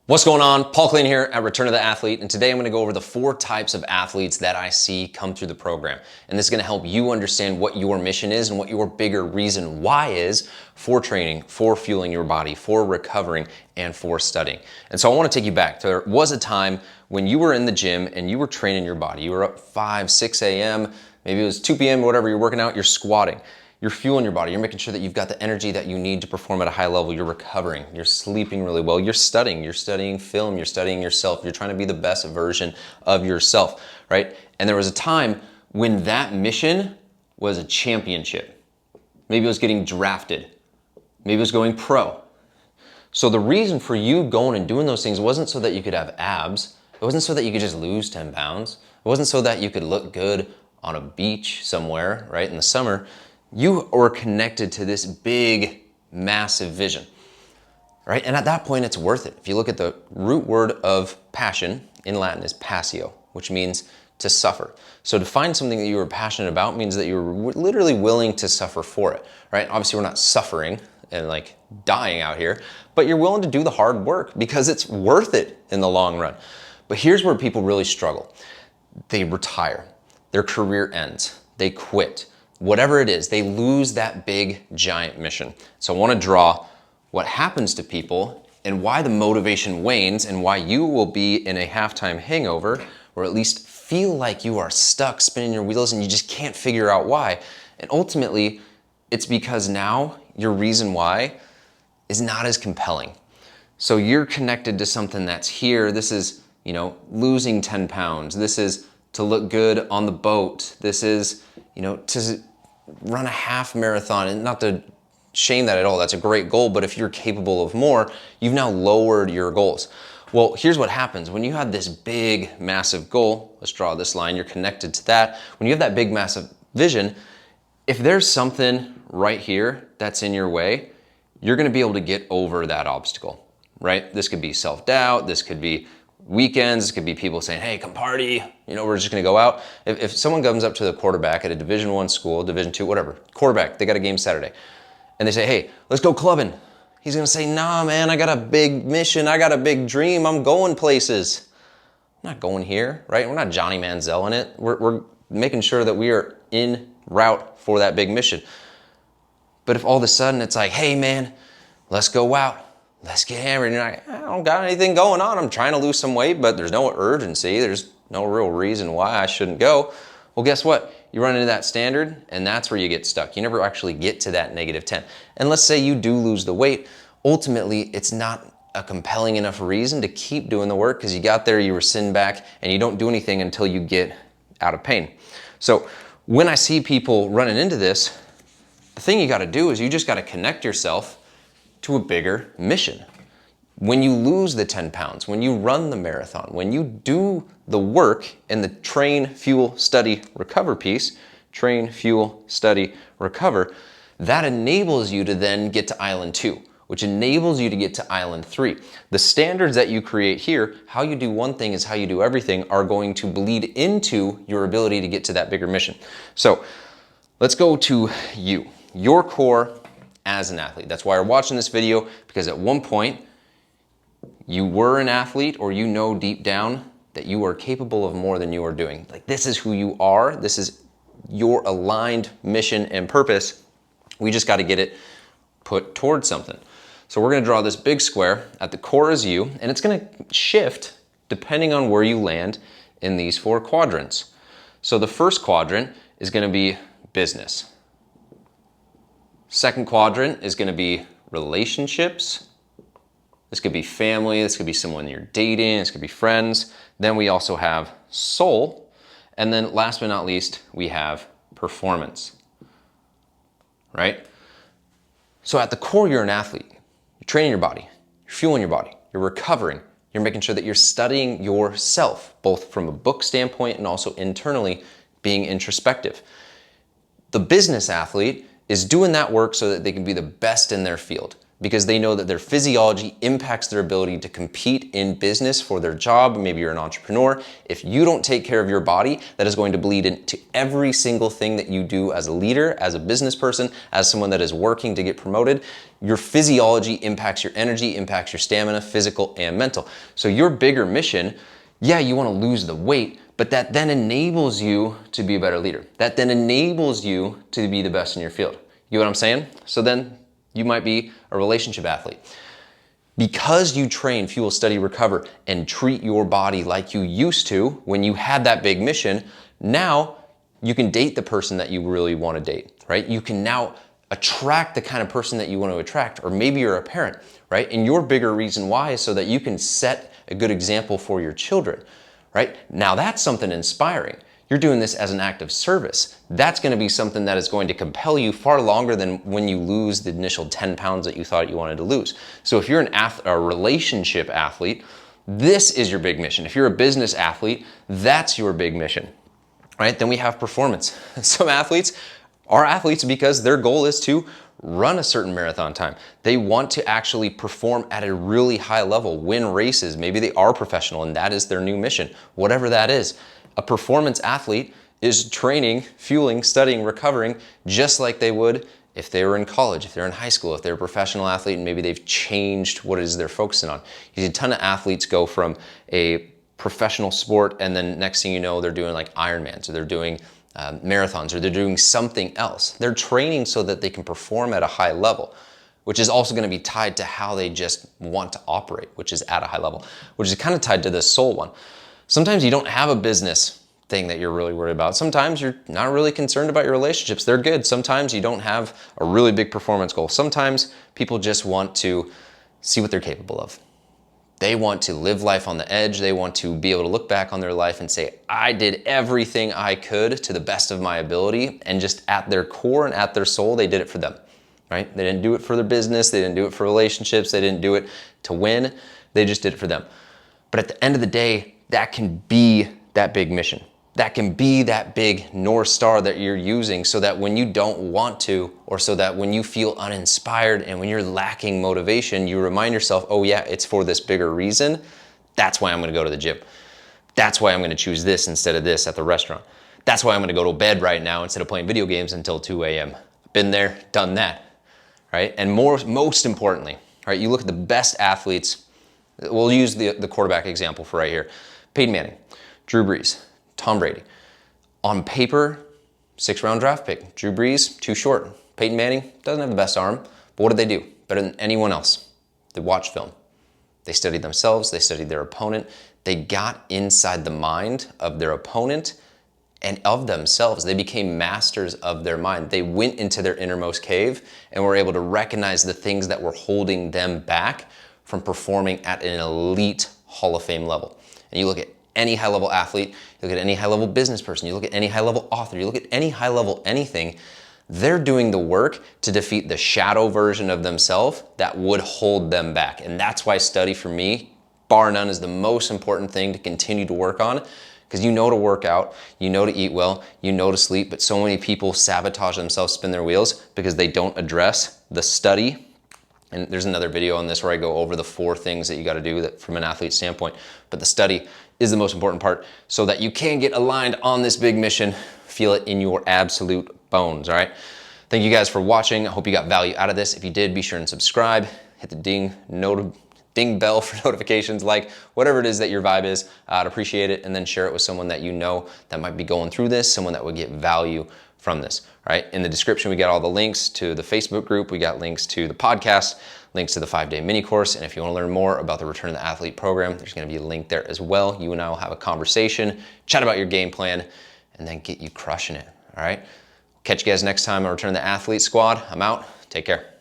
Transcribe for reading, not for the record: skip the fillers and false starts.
What's going on? Paul Clean here at Return of the Athlete, and today I'm going to go over the 4 types of athletes that I see come through the program. And this is going to help you understand what your mission is and what your bigger reason why is for training, for fueling your body, for recovering, and for studying. And so I want to take you back. There was a time when you were in the gym and you were training your body. You were up 5, 6 a.m., maybe it was 2 p.m., whatever, you're working out, you're squatting. You're fueling your body. You're making sure that you've got the energy that you need to perform at a high level. You're recovering. You're sleeping really well. You're studying. You're studying film. You're studying yourself. You're trying to be the best version of yourself, right? And there was a time when that mission was a championship. Maybe it was getting drafted. Maybe it was going pro. So the reason for you going and doing those things wasn't so that you could have abs. It wasn't so that you could just lose 10 pounds. It wasn't so that you could look good on a beach somewhere, right, in the summer. You are connected to this big, massive vision, right? And at that point, it's worth it. If you look at the root word of passion in Latin is passio, which means to suffer. So to find something that you were passionate about means that you were literally willing to suffer for it, right? Obviously, we're not suffering and like dying out here, but you're willing to do the hard work because it's worth it in the long run. But here's where people really struggle. They retire, their career ends, they quit. Whatever it is, they lose that big, giant mission. So I want to draw what happens to people and why the motivation wanes and why you will be in a halftime hangover or at least feel like you are stuck spinning your wheels and you just can't figure out why. And ultimately, it's because now your reason why is not as compelling. So you're connected to something that's here. This is, losing 10 pounds. This is to look good on the boat. This is, to run a half marathon, and not to shame that at all. That's a great goal, but if you're capable of more, you've now lowered your goals. Well, here's what happens. When you have this big, massive goal, let's draw this line, you're connected to that. When you have that big, massive vision, if there's something right here that's in your way, you're gonna be able to get over that obstacle, right? This could be self-doubt, this could be weekends, it could be people saying, hey, come party, we're just gonna go out. If someone comes up to the quarterback at a Division I school, Division II, whatever, quarterback, they got a game Saturday, and they say, hey, let's go clubbing. He's gonna say, nah, man, I got a big mission, I got a big dream, I'm going places. I'm not going here, right? We're not Johnny Manziel in it. We're making sure that we are en route for that big mission. But if all of a sudden it's like, hey, man, let's go out. Let's get hammered. And you're like, I don't got anything going on. I'm trying to lose some weight, but there's no urgency. There's no real reason why I shouldn't go. Well, guess what? You run into that standard, and that's where you get stuck. You never actually get to that -10. And let's say you do lose the weight. Ultimately, it's not a compelling enough reason to keep doing the work because you got there, you were sitting back, and you don't do anything until you get out of pain. So when I see people running into this, the thing you got to do is you just got to connect yourself to a bigger mission. When you lose the 10 pounds, when you run the marathon, when you do the work in the train, fuel, study, recover piece, train, fuel, study, recover, that enables you to then get to island 2, which enables you to get to island 3. The standards that you create here, how you do one thing is how you do everything, are going to bleed into your ability to get to that bigger mission. So let's go to you, your core as an athlete. That's why you're watching this video, because at one point you were an athlete, or deep down that you are capable of more than you are doing. Like, this is who you are. This is your aligned mission and purpose. We just got to get it put towards something. So we're going to draw this big square. At the core is you, and it's going to shift depending on where you land in these 4 quadrants. So the first quadrant is going to be business. Second quadrant is going to be relationships. This could be family. This could be someone you're dating. This could be friends. Then we also have soul. And then last but not least, we have performance, right? So at the core, you're an athlete. You're training your body. You're fueling your body. You're recovering. You're making sure that you're studying yourself, both from a book standpoint and also internally being introspective. The business athlete is doing that work so that they can be the best in their field. because they know that their physiology impacts their ability to compete in business for their job. Maybe you're an entrepreneur. If you don't take care of your body, that is going to bleed into every single thing that you do as a leader, as a business person, as someone that is working to get promoted. Your physiology impacts your energy, impacts your stamina, physical and mental. So your bigger mission, yeah, you want to lose the weight, but that then enables you to be a better leader. That then enables you to be the best in your field. You know what I'm saying? So then you might be a relationship athlete. Because you train, fuel, study, recover, and treat your body like you used to when you had that big mission, now you can date the person that you really want to date, right? You can now attract the kind of person that you want to attract, or maybe you're a parent, right? And your bigger reason why is so that you can set a good example for your children, right? Now that's something inspiring. You're doing this as an act of service. That's going to be something that is going to compel you far longer than when you lose the initial 10 pounds that you thought you wanted to lose. So if you're a relationship athlete, this is your big mission. If you're a business athlete, that's your big mission, right? Then we have performance. Some athletes are athletes because their goal is to run a certain marathon time. They want to actually perform at a really high level, win races. Maybe they are professional and that is their new mission, whatever that is. A performance athlete is training, fueling, studying, recovering, just like they would if they were in college, if they're in high school, if they're a professional athlete and maybe they've changed what it is they're focusing on. You see a ton of athletes go from a professional sport and then next thing you know, they're doing like Ironmans, or they're doing marathons, or they're doing something else. They're training so that they can perform at a high level, which is also going to be tied to how they just want to operate, which is at a high level, which is kind of tied to this soul one. Sometimes you don't have a business thing that you're really worried about. Sometimes you're not really concerned about your relationships. They're good. Sometimes you don't have a really big performance goal. Sometimes people just want to see what they're capable of. They want to live life on the edge. They want to be able to look back on their life and say, I did everything I could to the best of my ability. And just at their core and at their soul, they did it for them, right? They didn't do it for their business. They didn't do it for relationships. They didn't do it to win. They just did it for them. But at the end of the day, that can be that big mission. That can be that big North Star that you're using so that when you don't want to, or so that when you feel uninspired and when you're lacking motivation, you remind yourself, oh yeah, it's for this bigger reason. That's why I'm gonna go to the gym. That's why I'm gonna choose this instead of this at the restaurant. That's why I'm gonna go to bed right now instead of playing video games until 2 a.m. Been there, done that, right? And most importantly, right, you look at the best athletes. We'll use the quarterback example for right here. Peyton Manning, Drew Brees, Tom Brady. On paper, 6th-round draft pick. Drew Brees, too short. Peyton Manning doesn't have the best arm, but what did they do? Better than anyone else. They watched film. They studied themselves. They studied their opponent. They got inside the mind of their opponent and of themselves. They became masters of their mind. They went into their innermost cave and were able to recognize the things that were holding them back from performing at an elite Hall of Fame level. And you look at any high-level athlete, you look at any high-level business person, you look at any high-level author, you look at any high-level anything, they're doing the work to defeat the shadow version of themselves that would hold them back. And that's why study for me, bar none, is the most important thing to continue to work on, because you know to work out, you know to eat well, you know to sleep, but so many people sabotage themselves, spin their wheels because they don't address the study. And there's another video on this where I go over the 4 things that you got to do that from an athlete standpoint. But the study is the most important part so that you can get aligned on this big mission, feel it in your absolute bones, all right? Thank you guys for watching. I hope you got value out of this. If you did, be sure and subscribe. Hit the ding bell for notifications, like whatever it is that your vibe is. I'd appreciate it. And then share it with someone that you know that might be going through this, someone that would get value from this, right? In the description, we got all the links to the Facebook group. We got links to the podcast, links to the 5-day mini course. And if you want to learn more about the Return of the Athlete program, there's going to be a link there as well. You and I will have a conversation, chat about your game plan, and then get you crushing it, all right? Catch you guys next time on Return of the Athlete Squad. I'm out. Take care.